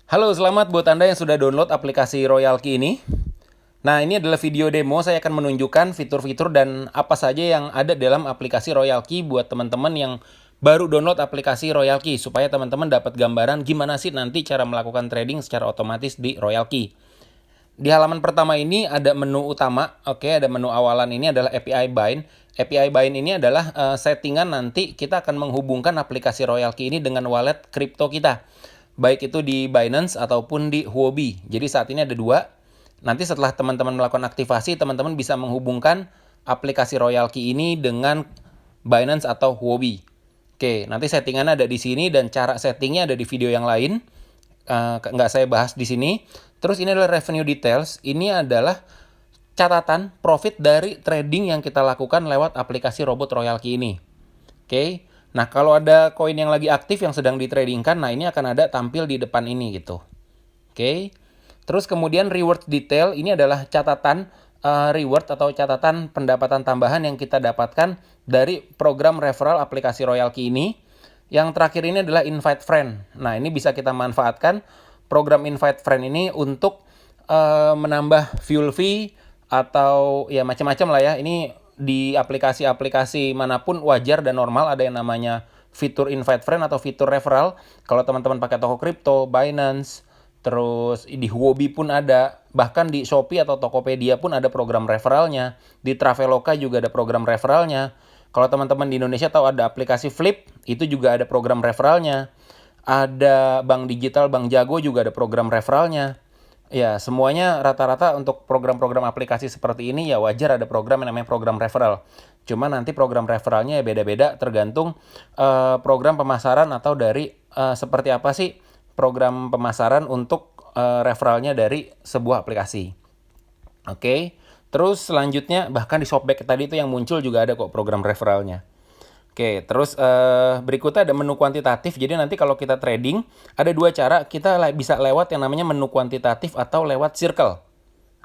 Halo, selamat buat Anda yang sudah download aplikasi Royal Key ini. Nah, ini adalah video demo. Saya akan menunjukkan fitur-fitur dan apa saja yang ada dalam aplikasi Royal Key buat teman-teman yang baru download aplikasi Royal Key, supaya teman-teman dapat gambaran gimana sih nanti cara melakukan trading secara otomatis di Royal Key. Di halaman pertama ini ada menu utama. Oke, ada menu awalan, ini adalah API Bind. API Bind ini adalah settingan nanti kita akan menghubungkan aplikasi Royal Key ini dengan wallet kripto kita, baik itu di Binance ataupun di Huobi. Jadi saat ini ada dua. Nanti setelah teman-teman melakukan aktivasi, teman-teman bisa menghubungkan aplikasi Royal Key ini dengan Binance atau Huobi. Oke, nanti settingannya ada di sini dan cara settingnya ada di video yang lain. Nggak saya bahas di sini. Terus ini adalah revenue details. Ini adalah catatan profit dari trading yang kita lakukan lewat aplikasi robot Royal Key ini. Oke. Nah, kalau ada koin yang lagi aktif yang sedang ditradingkan, nah ini akan ada tampil di depan ini gitu. Oke. Terus kemudian reward detail, ini adalah catatan reward atau catatan pendapatan tambahan yang kita dapatkan dari program referral aplikasi Royal Key ini. Yang terakhir ini adalah invite friend. Nah, ini bisa kita manfaatkan program invite friend ini untuk menambah fuel fee atau ya macam-macam lah ya. Ini di aplikasi-aplikasi manapun wajar dan normal ada yang namanya fitur invite friend atau fitur referral. Kalau teman-teman pakai toko kripto, Binance, terus di Huobi pun ada, bahkan di Shopee atau Tokopedia pun ada program referralnya. Di Traveloka juga ada program referralnya. Kalau teman-teman di Indonesia tahu ada aplikasi Flip, itu juga ada program referralnya. Ada Bank Digital, Bank Jago juga ada program referralnya. Ya, semuanya rata-rata untuk program-program aplikasi seperti ini ya wajar ada program yang namanya program referral. Cuma nanti program referralnya ya beda-beda tergantung program pemasaran atau dari seperti apa sih program pemasaran untuk referralnya dari sebuah aplikasi. Oke. Terus selanjutnya bahkan di Shopback tadi itu yang muncul juga ada kok program referralnya. Oke, terus berikutnya ada menu kuantitatif. Jadi nanti kalau kita trading, ada dua cara. Kita bisa lewat yang namanya menu kuantitatif atau lewat circle.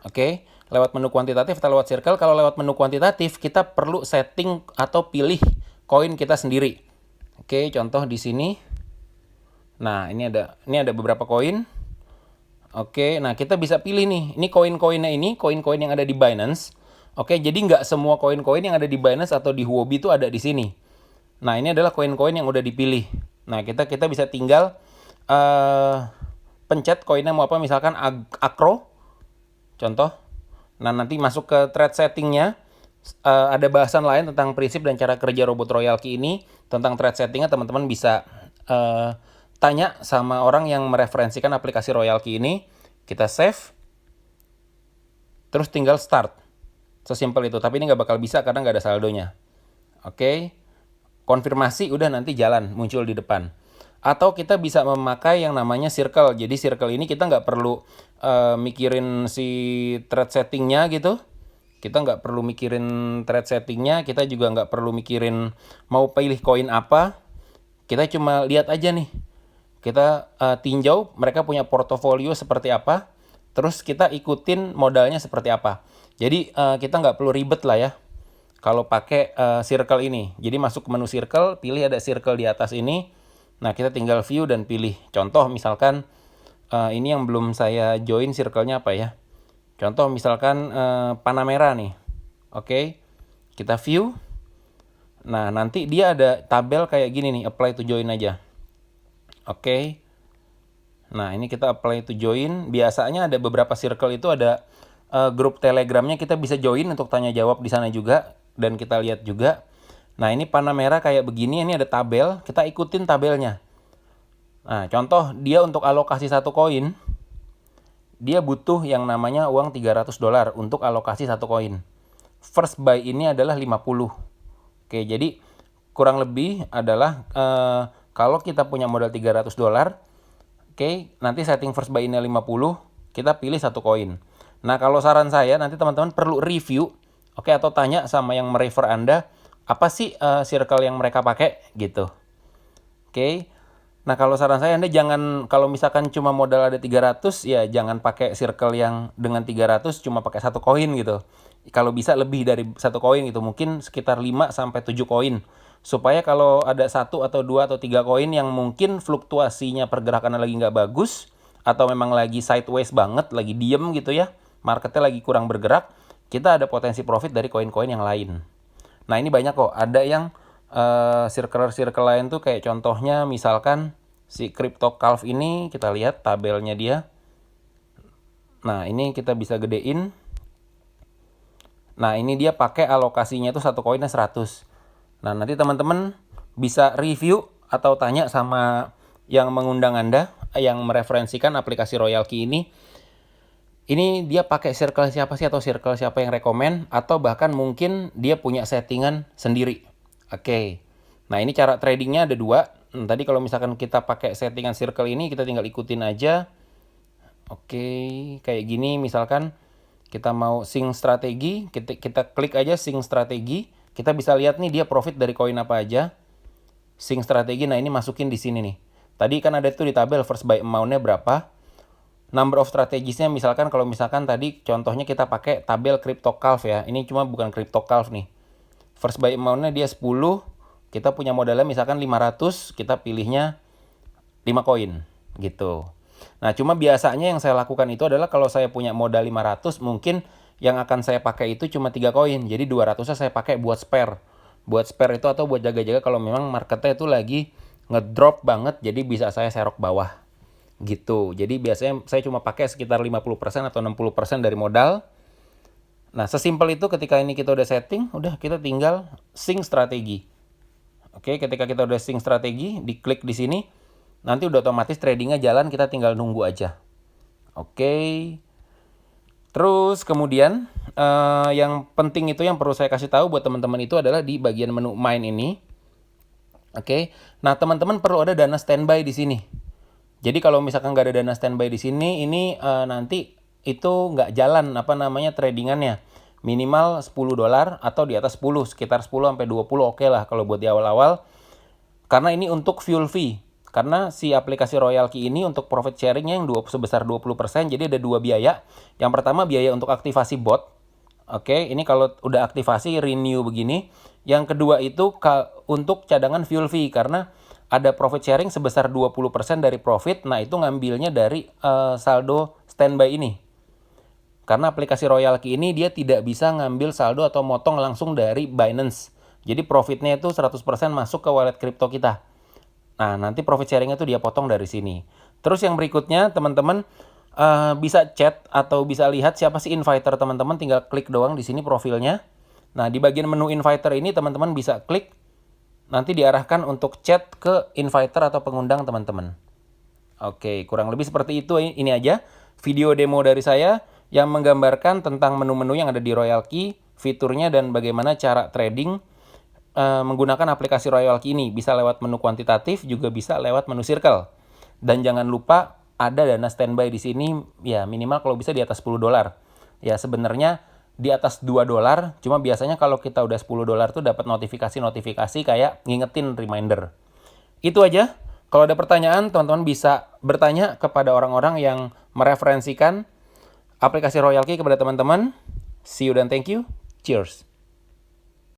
Oke, lewat menu kuantitatif atau lewat circle. Kalau lewat menu kuantitatif, kita perlu setting atau pilih koin kita sendiri. Oke, contoh di sini. Nah, ini ada beberapa koin. Oke, nah kita bisa pilih nih. Ini koin-koinnya ini, koin-koin yang ada di Binance. Oke, jadi nggak semua koin-koin yang ada di Binance atau di Huobi itu ada di sini. Nah, ini adalah koin-koin yang udah dipilih. Nah, kita bisa tinggal pencet koinnya mau apa, misalkan Akro, contoh. Nah, nanti masuk ke trade settingnya, ada bahasan lain tentang prinsip dan cara kerja robot Royal Key ini. Tentang trade settingnya teman-teman bisa tanya sama orang yang mereferensikan aplikasi Royal Key ini. Kita save, terus tinggal start. Sesimpel itu, tapi ini nggak bakal bisa karena nggak ada saldonya. Oke. Konfirmasi udah nanti jalan muncul di depan. Atau kita bisa memakai yang namanya circle. Jadi circle ini kita nggak perlu mikirin si trade settingnya gitu. Kita nggak perlu mikirin trade settingnya. Kita juga nggak perlu mikirin mau pilih koin apa. Kita cuma lihat aja nih. Kita tinjau mereka punya portofolio seperti apa. Terus kita ikutin modalnya seperti apa. Jadi kita nggak perlu ribet lah ya kalau pakai circle ini. Jadi masuk ke menu circle, pilih ada circle di atas ini. Nah, kita tinggal view dan pilih. Contoh misalkan ini yang belum saya join circle-nya apa ya. Contoh misalkan Panamera nih. Oke. Kita view. Nah, nanti dia ada tabel kayak gini nih, apply to join aja. Oke. Nah, ini kita apply to join. Biasanya ada beberapa circle itu ada grup Telegramnya, kita bisa join untuk tanya jawab di sana juga. Dan kita lihat juga. Nah, ini Panamera kayak begini, ini ada tabel, kita ikutin tabelnya. Nah, contoh dia untuk alokasi satu koin, dia butuh yang namanya uang $300 untuk alokasi satu koin. First buy ini adalah 50. Oke, jadi kurang lebih adalah kalau kita punya modal $300, oke, nanti setting first buy ini 50, kita pilih satu koin. Nah, kalau saran saya nanti teman-teman perlu review. Oke, atau tanya sama yang merefer Anda, apa sih circle yang mereka pakai gitu. Oke. Nah, kalau saran saya Anda jangan, kalau misalkan cuma modal ada 300, ya jangan pakai circle yang dengan 300 cuma pakai satu koin gitu. Kalau bisa lebih dari satu koin gitu, mungkin sekitar 5 sampai 7 koin. Supaya kalau ada satu atau dua atau tiga koin yang mungkin fluktuasinya pergerakannya lagi nggak bagus, atau memang lagi sideways banget, lagi diem gitu ya, marketnya lagi kurang bergerak, kita ada potensi profit dari koin-koin yang lain. Nah ini banyak kok, ada yang circle lain tuh kayak contohnya misalkan si CryptoCalf ini, kita lihat tabelnya dia. Nah ini kita bisa gedein. Nah ini dia pakai alokasinya tuh satu koinnya 100. Nah nanti teman-teman bisa review atau tanya sama yang mengundang Anda, yang mereferensikan aplikasi Royalkey ini. Ini dia pakai circle siapa sih, atau circle siapa yang rekomen, atau bahkan mungkin dia punya settingan sendiri. Oke. Nah ini cara tradingnya ada dua. Tadi kalau misalkan kita pakai settingan circle ini, kita tinggal ikutin aja. Oke, kayak gini misalkan kita mau sync strategi, kita klik aja sync strategi. Kita bisa lihat nih dia profit dari koin apa aja. Sync strategi, nah ini masukin di sini nih. Tadi kan ada tuh di tabel first buy amount-nya berapa. Number of strategiesnya misalkan kalau misalkan tadi contohnya kita pakai tabel CryptoCalf ya. Ini cuma bukan CryptoCalf nih. First buy amount-nya dia 10. Kita punya modalnya misalkan 500, kita pilihnya 5 koin gitu. Nah, cuma biasanya yang saya lakukan itu adalah kalau saya punya modal 500, mungkin yang akan saya pakai itu cuma 3 koin. Jadi 200-nya saya pakai buat spare. Buat spare itu atau buat jaga-jaga kalau memang marketnya itu lagi ngedrop banget, jadi bisa saya serok bawah. Gitu. Jadi biasanya saya cuma pakai sekitar 50% atau 60% dari modal. Nah, sesimpel itu ketika ini kita udah setting, udah kita tinggal sync strategi. Oke, ketika kita udah sync strategi, diklik di sini. Nanti udah otomatis tradingnya jalan, kita tinggal nunggu aja. Oke. Terus kemudian yang penting itu yang perlu saya kasih tahu buat teman-teman itu adalah di bagian menu main ini. Oke. Nah, teman-teman perlu ada dana standby di sini. Jadi kalau misalkan nggak ada dana standby di sini, ini nanti itu nggak jalan tradingannya. Minimal $10 atau di atas 10, sekitar 10 sampai 20 oke lah kalau buat di awal-awal. Karena ini untuk fuel fee. Karena si aplikasi Royalkey ini untuk profit sharingnya yang sebesar 20%, jadi ada dua biaya. Yang pertama biaya untuk aktivasi bot. Oke, ini kalau udah aktivasi renew begini. Yang kedua itu untuk cadangan fuel fee, karena ada profit sharing sebesar 20% dari profit. Nah itu ngambilnya dari saldo standby ini. Karena aplikasi Royalkey ini dia tidak bisa ngambil saldo atau motong langsung dari Binance. Jadi profitnya itu 100% masuk ke wallet kripto kita. Nah, nanti profit sharingnya tuh dia potong dari sini. Terus yang berikutnya, teman-teman bisa chat atau bisa lihat siapa sih inviter teman-teman. Tinggal klik doang di sini profilnya. Nah, di bagian menu inviter ini teman-teman bisa klik. Nanti diarahkan untuk chat ke inviter atau pengundang teman-teman. Oke, kurang lebih seperti itu. Ini aja video demo dari saya yang menggambarkan tentang menu-menu yang ada di Royalkey, fiturnya dan bagaimana cara trading menggunakan aplikasi Royalkey ini. Bisa lewat menu kuantitatif, juga bisa lewat menu circle. Dan jangan lupa ada dana standby di sini, ya minimal kalau bisa di atas $10. Ya sebenarnya di atas $2, cuma biasanya kalau kita udah $10 tuh dapat notifikasi-notifikasi kayak ngingetin reminder. Itu aja. Kalau ada pertanyaan, teman-teman bisa bertanya kepada orang-orang yang mereferensikan aplikasi Royalkey kepada teman-teman. See you dan thank you. Cheers.